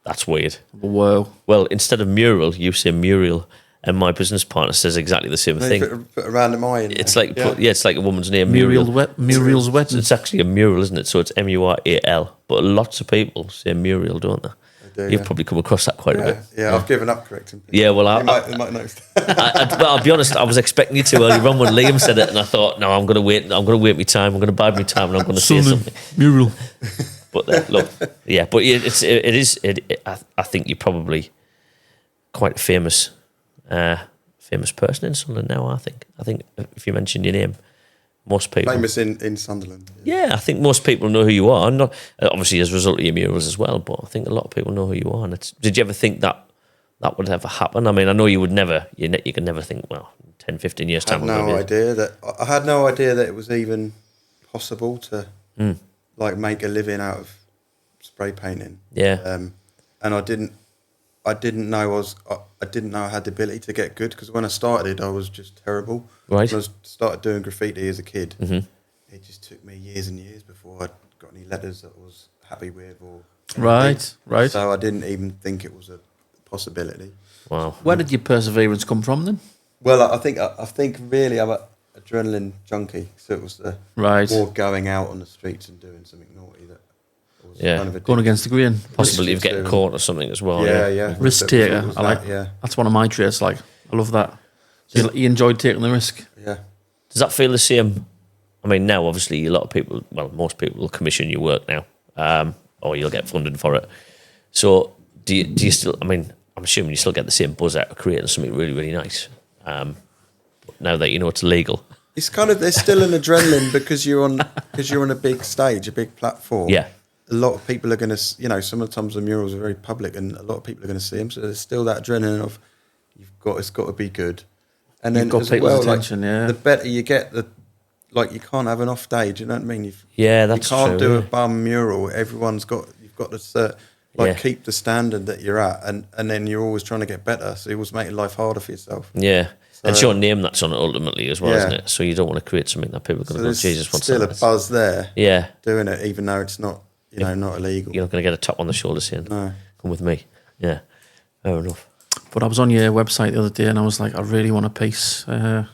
That's weird. Whoa. Well, instead of mural, you say Muriel. And my business partner says exactly the same thing. Put a random I in there. It's like it's like a woman's name. Muriel's wedding. It's actually a mural, isn't it? So it's Mural. But lots of people say Muriel, don't they? They do, You've probably come across that quite a bit. Yeah, I've given up correcting people. Yeah, well, they might know. I'll be honest. I was expecting you to earlier on when Liam said it, and I thought, no, I'm going to wait. I'm going to wait my time. I'm going to bide my time, and I'm going to say something. Mural. But look, but it is. I think you're probably quite famous. Famous person in Sunderland now, I think if you mention your name, most people... Famous in Sunderland. Yeah, I think most people know who you are. Not obviously as a result of your murals as well, but I think a lot of people know who you are. And did you ever think that would ever happen? I mean, I know you would never... You can never think, well, 10, 15 years' time... I had no idea that it was even possible to like make a living out of spray painting. Yeah. And I didn't know I had the ability to get good, because when I started, I was just terrible. Right. When I started doing graffiti as a kid, it just took me years and years before I got any letters that I was happy with. Right. So I didn't even think it was a possibility. Wow. Where did your perseverance come from then? Well, I think really I'm an adrenaline junkie. So it was the more going out on the streets and doing something naughty that or Yeah. kind of Going against the grain. Possibility of getting Jiu-jitsu. caught or something as well. Yeah. Risk It taker. was I like. that, yeah. That's one of my traits. Like, I love that. He enjoyed taking the risk. Yeah. Does that feel the same? I mean, now obviously a lot of people, well, most people will commission your work now, or you'll get funding for it. So do you still? I mean, I'm assuming you still get the same buzz out of creating something really, really nice. But now that you know it's legal. It's kind of, there's still an adrenaline because you're on a big stage, a big platform. Yeah. A lot of people are going to, you know, sometimes the murals are very public, and a lot of people are going to see them. So there's still that adrenaline of it's got to be good. And then You've got as people's well, attention, like, yeah. the better you get, you can't have an off day. Do you know what I mean? Yeah, that's you can't true, do yeah. a bum mural. You've got to keep the standard that you're at, and then you're always trying to get better. So you're always making life harder for yourself. Yeah. And it's your name that's on it ultimately as well, Yeah. isn't it? So you don't want to create something that people are going to go, There's Jesus, what's still that? a buzz there. Yeah. Doing it, even though it's not, not illegal. You're not going to get a tap on the shoulder saying, No. come with me. Yeah. Fair enough. But I was on your website the other day and I was like, I really want a piece. I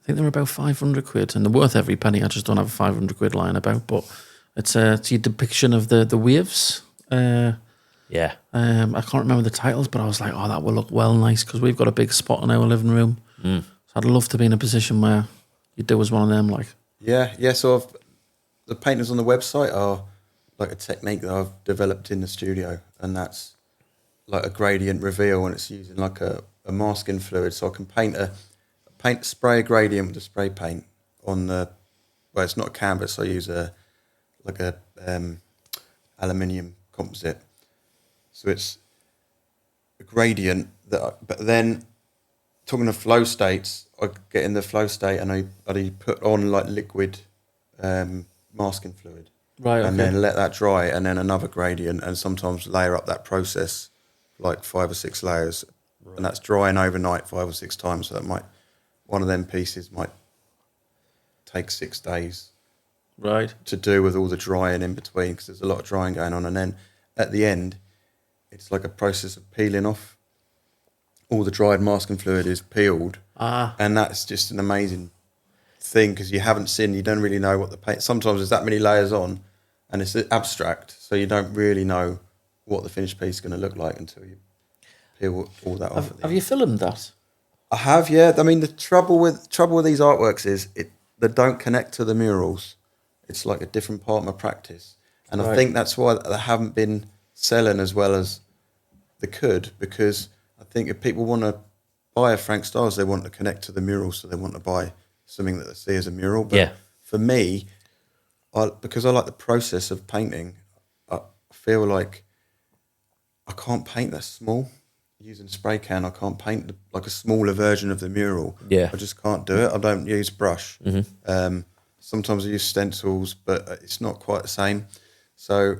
think they're about 500 quid and they're worth every penny. I just don't have a 500 quid lying about. But it's your depiction of the waves. Yeah. I can't remember the titles, but I was like, oh, that will look well nice because we've got a big spot in our living room. So I'd love to be in a position where you do as one of them. Like, Yeah. So the paintings on the website are like a technique that I've developed in the studio, and that's like a gradient reveal, and it's using like a masking fluid. So I can spray a gradient with a spray paint on it's not a canvas. I use a aluminium composite. So it's a gradient but then talking of flow states, I get in the flow state and I put on like liquid masking fluid. right, And then let that dry, and then another gradient, and sometimes layer up that process like 5 or 6 layers. And that's drying overnight 5 or 6 times. So that one of them pieces might take 6 days right. to do with all the drying in between, because there's a lot of drying going on. And then at the end, it's like a process of peeling off. All the dried masking fluid is peeled, and that's just an amazing thing because you don't really know what the paint. Sometimes there's that many layers on, and it's abstract, so you don't really know what the finished piece is going to look like until you peel all that off. Have you filmed that? I have, yeah. I mean, the trouble with these artworks is they don't connect to the murals. It's like a different part of my practice, and I think that's why they haven't been selling as well as they could, because I think if people want to buy a Frank Styles, they want to connect to the mural, so they want to buy something that they see as a mural. But for me, because I like the process of painting, I feel like I can't paint that small. Using spray can, I can't paint like a smaller version of the mural. Yeah. I just can't do it. I don't use brush. Sometimes I use stencils, but it's not quite the same. So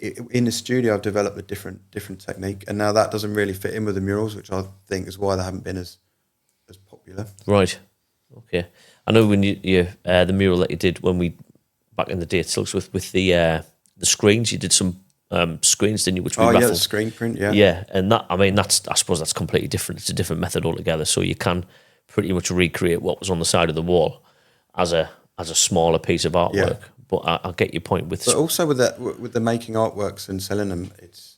in the studio, I've developed a different technique, and now that doesn't really fit in with the murals, which I think is why they haven't been as popular. Right. Okay. I know when you the mural that you did when we back in the day, it still looks with the screens. You did some screens, didn't you? Which we raffled. Yeah, the screen print. Yeah. Yeah, and I suppose that's completely different. It's a different method altogether. So you can pretty much recreate what was on the side of the wall as a smaller piece of artwork. Yeah. But I get your point with. But also with the making artworks and selling them, it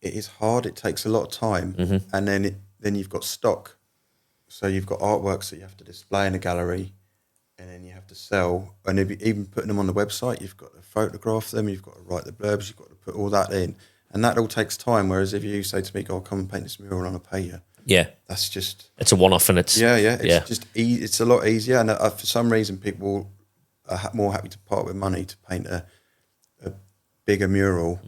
is hard. It takes a lot of time, and then you've got stock. So you've got artworks that you have to display in a gallery, and then you have to sell. And if you even putting them on the website, you've got to photograph them, you've got to write the blurbs, you've got to put all that in, and that all takes time. Whereas if you say to me, "Oh, come and paint this mural, and I'll pay you," that's just it's a one-off, and it's just it's a lot easier. And for some reason, people are more happy to part with money to paint a bigger mural,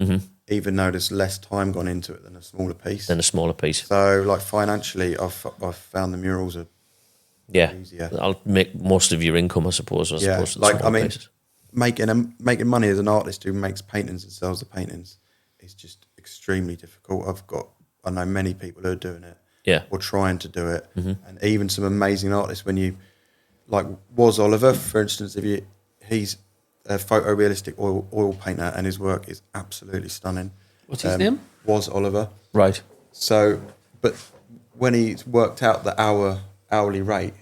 even though there's less time gone into it than a smaller piece. So, like financially, I've found the murals are easier. I'll make most of your income, I suppose. As opposed to the like smaller pieces. making money as an artist who makes paintings and sells the paintings is just extremely difficult. I know many people who are doing it, or trying to do it, and even some amazing artists. When you like Was Oliver, for instance, he's a photorealistic oil painter, and his work is absolutely stunning. What's his name? Was Oliver. Right. So, but when he's worked out the hourly rate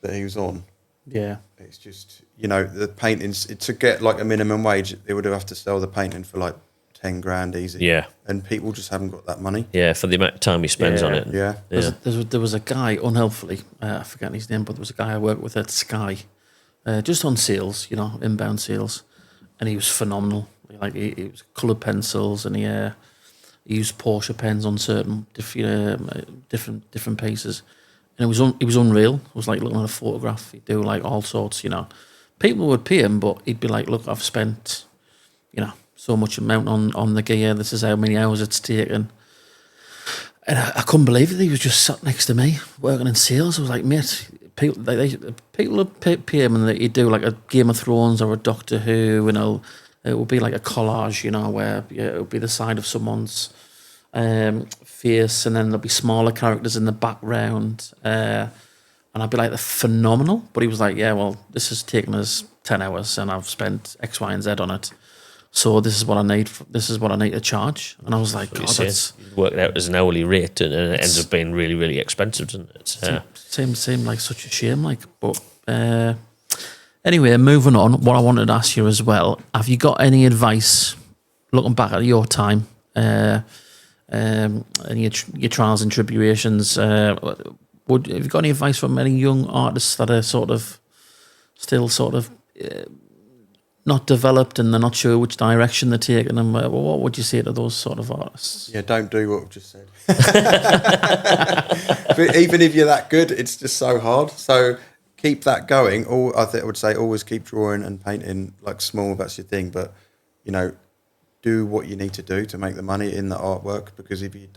that he was on, Yeah. it's just you know, the paintings, to get like a minimum wage, they would have to sell the painting for like 10 grand easy. Yeah. And people just haven't got that money. Yeah, for the amount of time he spends on it. Yeah. There was a guy, unhelpfully, I forget his name, but there was a guy I worked with at Sky, just on sales, you know, inbound sales, and he was phenomenal. Like he was coloured pencils, and he used Porsche pens on certain different pieces, and it was unreal. It was like looking at a photograph. He'd do like all sorts, you know. People would pay him, but he'd be like, "Look, I've spent, you know, so much amount on the gear. This is how many hours it's taken." And I couldn't believe it. He was just sat next to me working in sales. I was like, mate, people would pay him, and he'd do like a Game of Thrones or a Doctor Who, and it would be like a collage, you know, where it would be the side of someone's face, and then there'll be smaller characters in the background. And I'd be like, they're phenomenal. But he was like, yeah, well, this has taken us 10 hours and I've spent X, Y, and Z on it. So this is what I need. This is what I need to charge. And I was like, God, that's worked out as an hourly rate, and it ends up being really, really expensive, doesn't it? Seemed like such a shame. Like, but anyway, moving on. What I wanted to ask you as well: have you got any advice, looking back at your time, and your trials and tribulations? Have you got any advice from any young artists that are still not developed and they're not sure which direction they're taking? And what would you say to those sort of artists? Yeah, don't do what I've just said. But even if you're that good, it's just so hard. So keep that going. I would say always keep drawing and painting like small. That's your thing. But you know, do what you need to do to make the money in the artwork. Because if you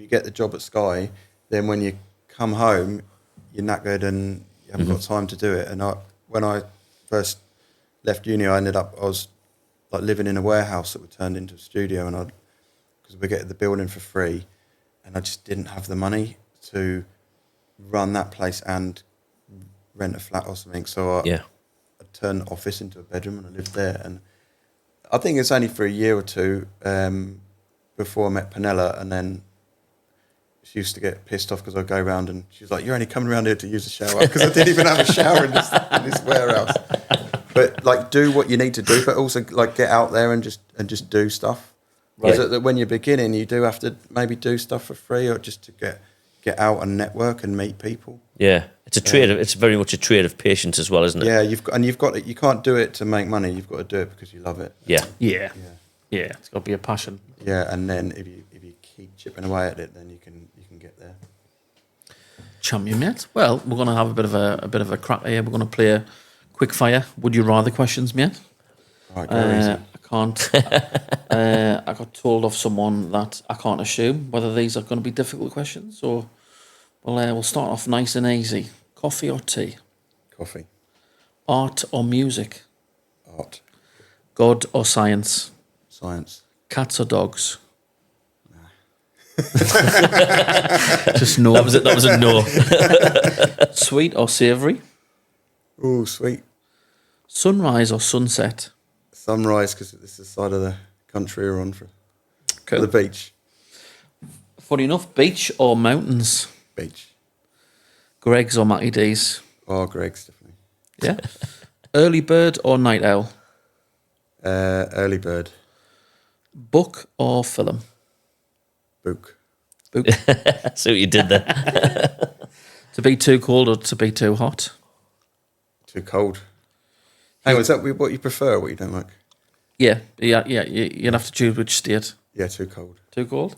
get the job at Sky, then when you come home, you're knackered and you haven't got time to do it. And when I first left uni, I was like living in a warehouse that was turned into a studio, and because we get the building for free, and I just didn't have the money to run that place and rent a flat or something. So I turned the office into a bedroom, and I lived there. And I think it's only for a year or two before I met Penella, and then she used to get pissed off because I'd go around and she was like, "You're only coming around here to use a shower," because I didn't even have a shower in this warehouse. But like, do what you need to do, but also like get out there and just do stuff. Right. Because that when you're beginning, you do have to maybe do stuff for free, or just to get out and network and meet people. Yeah, it's a trade. It's very much a trade of patience as well, isn't it? Yeah, you can't do it to make money. You've got to do it because you love it. Yeah. It's got to be a passion. Yeah, and then if you keep chipping away at it, then you can get there. Champion, mate. Well, we're going to have a bit of a crack here. We're going to play a quick fire. Would you rather questions, mate? Right, go easy. I can't. I got told of someone that I can't assume whether these are going to be difficult questions. So, we'll start off nice and easy. Coffee or tea? Coffee. Art or music? Art. God or science? Science. Cats or dogs? Just no. That was a no. Sweet or savoury? Ooh, sweet. Sunrise or sunset? Sunrise, because this is the side of the country we're on for Cool. the beach. Funny enough, beach or mountains? Beach. Greg's or Matty D's? Oh, Greg's definitely. Yeah. Early bird or night owl? Early bird. Book or film? Book. Book. See what you did there. To be too cold or to be too hot? Too cold. Hang on, is that what you prefer or what you don't like? Yeah. You'd have to choose which state. Yeah, too cold. Too cold?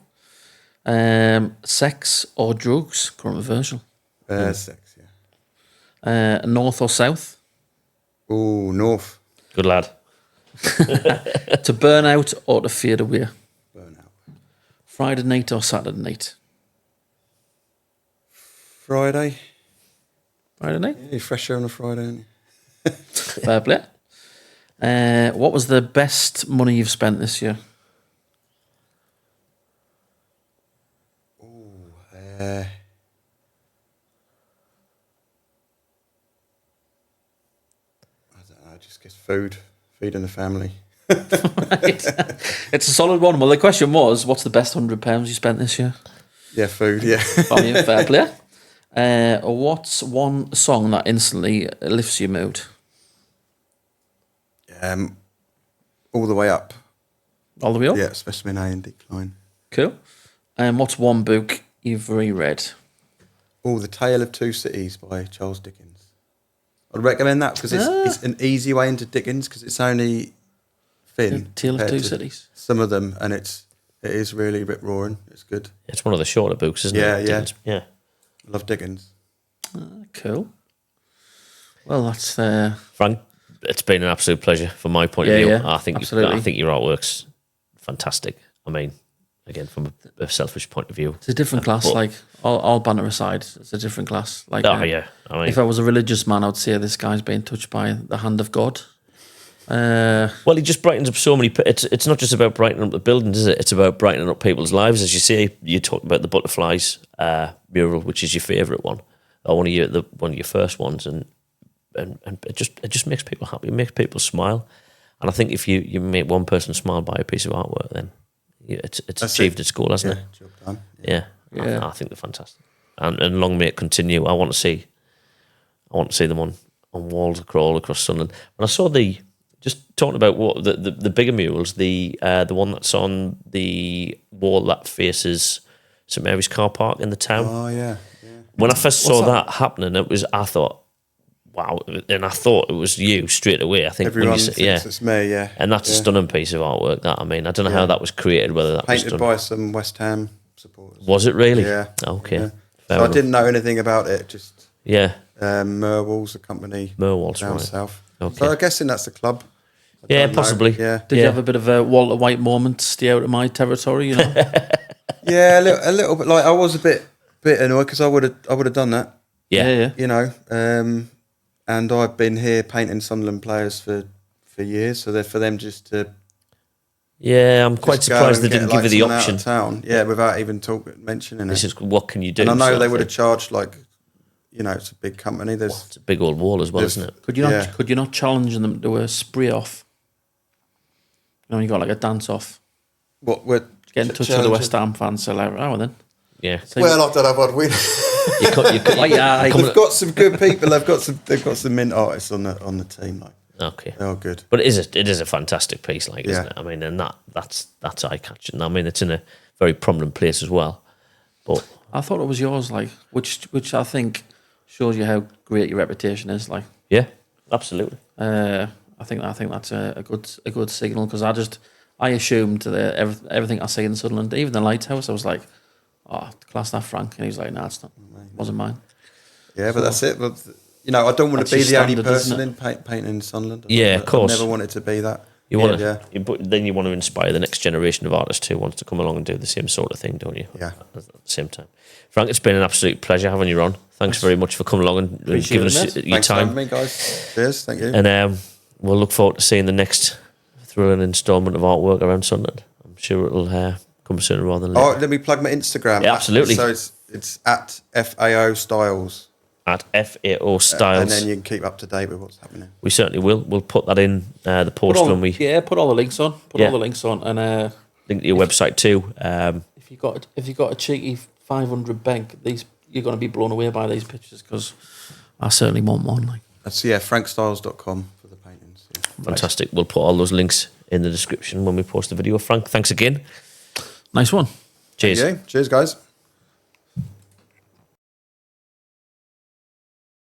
Sex or drugs? Controversial. Sex, yeah. North or south? Ooh, north. Good lad. To burn out or to fade away? Burn out. Friday night or Saturday night? Friday. Friday night? Yeah, you're fresher on a Friday, aren't you? Fair play. What was the best money you've spent this year? I don't know, I just guess feeding the family. Right. It's a solid one. Well, the question was, what's the best £100 you spent this year? Yeah, food, yeah. Fair play. What's one song that instantly lifts your mood? All the way up. All the way up? Yeah, specimen A in decline. Cool. And what's one book you've reread? Oh, The Tale of Two Cities by Charles Dickens. I'd recommend that because it's an easy way into Dickens because it's only thin. Tale of compared Two to Cities. Some of them, and it is really rip-roaring. It's good. It's one of the shorter books, isn't Yeah, it? yeah. Dickens? Yeah. I love Dickens. Cool. Well, that's... Frank, it's been an absolute pleasure from my point of Yeah, view. yeah, I think your artwork's fantastic. I mean, again, from a selfish point of view. It's a different class, But- like, all banter aside, it's a different class. Like, Oh, yeah. I mean, if I was a religious man, I would say this guy's being touched by the hand of God. well, he just brightens up so many. It's not just about brightening up the buildings, is it? It's about brightening up people's lives. As you say, you talked about the butterflies mural, which is your favourite one, or one of your first ones, and it just makes people happy. It makes people smile, and I think if you make one person smile by a piece of artwork, then it's achieved its goal, hasn't it? Job done. Yeah. I think they're fantastic, and long may it continue. I want to see them on walls all across Sunderland. When I saw just talking about what the bigger murals, the one that's on the wall that faces St Mary's car park in the town. Oh, yeah. When I first saw that happening, I thought, wow, and I thought it was you straight away. I think Everyone when you thinks it's me, yeah. and that's a stunning piece of artwork. That I don't know how that was created. Whether that was Painted done. by some West Ham supporters. Was it really? Yeah. Okay. Yeah. Fair So I enough. didn't know anything about it, just Yeah. Murwall's a company Murwall's, down right. south. Okay. So I'm guessing that's the club. I Yeah, don't know. possibly. Yeah. Did you have a bit of a Walter White moment, stay out of my territory, you know? Yeah, a little bit. Like I was a bit annoyed because I would have done that, Yeah. you know. And I've been here painting Sunderland players for years, so for them just to Yeah, I'm quite just go surprised they and get, didn't give you the someone out option. of town, yeah, without even mentioning This it. is what can you do? And I know sort they of would have thing. charged like, you know, it's a big company. There's It's a big old wall as well, There's- isn't it? Could you not? Yeah. Could you not challenge them to a spray off? You know, you got like a dance off. what we're Get in touch with the West Ham fans. So like, oh, well then. Yeah. So Well, I don't know if I'd win. like, yeah, They've got some good people. They've got some mint artists on the team. Like Okay. they're all good. But it is a fantastic piece, like, isn't Yeah. it? I mean, and that's eye catching. I mean, it's in a very prominent place as well. But I thought it was yours, like, which I think shows you how great your reputation is. Like, yeah, absolutely. I think that's a good signal because I assumed that everything I see in Sunderland, even the lighthouse, I was like, oh, class that Frank, and he was like, nah, it's not, wasn't mine. Yeah, but that's it. But you know, I don't want That's to be your the only standard, person isn't in painting in Sunderland. Yeah, of course. I never wanted to be that. You want Yeah. to, but then you want to inspire the next generation of artists who wants to come along and do the same sort of thing, don't you? Yeah. At the same time, Frank, it's been an absolute pleasure having you on. Thanks very much for coming along and Appreciate giving it, us mate. your Thanks for time. having me, guys. Cheers. Thank you. And we'll look forward to seeing the next thrilling instalment of artwork around Sunderland. I'm sure it'll come sooner rather than later. Oh, let me plug my Instagram. Yeah, absolutely. So it's at FAO Styles. At FAO Styles. And then you can keep up to date with what's happening. We certainly will. We'll put that in the post when we put all the links on. Put Yeah. all the links on, and link to your website too. if you got a cheeky 500 bank, you're going to be blown away by these pictures because I certainly want one. Like, That's frankstyles.com for the paintings. Yeah. Fantastic. We'll put all those links in the description when we post the video. Frank, thanks again. nice one. Cheers. Yeah. Cheers, guys.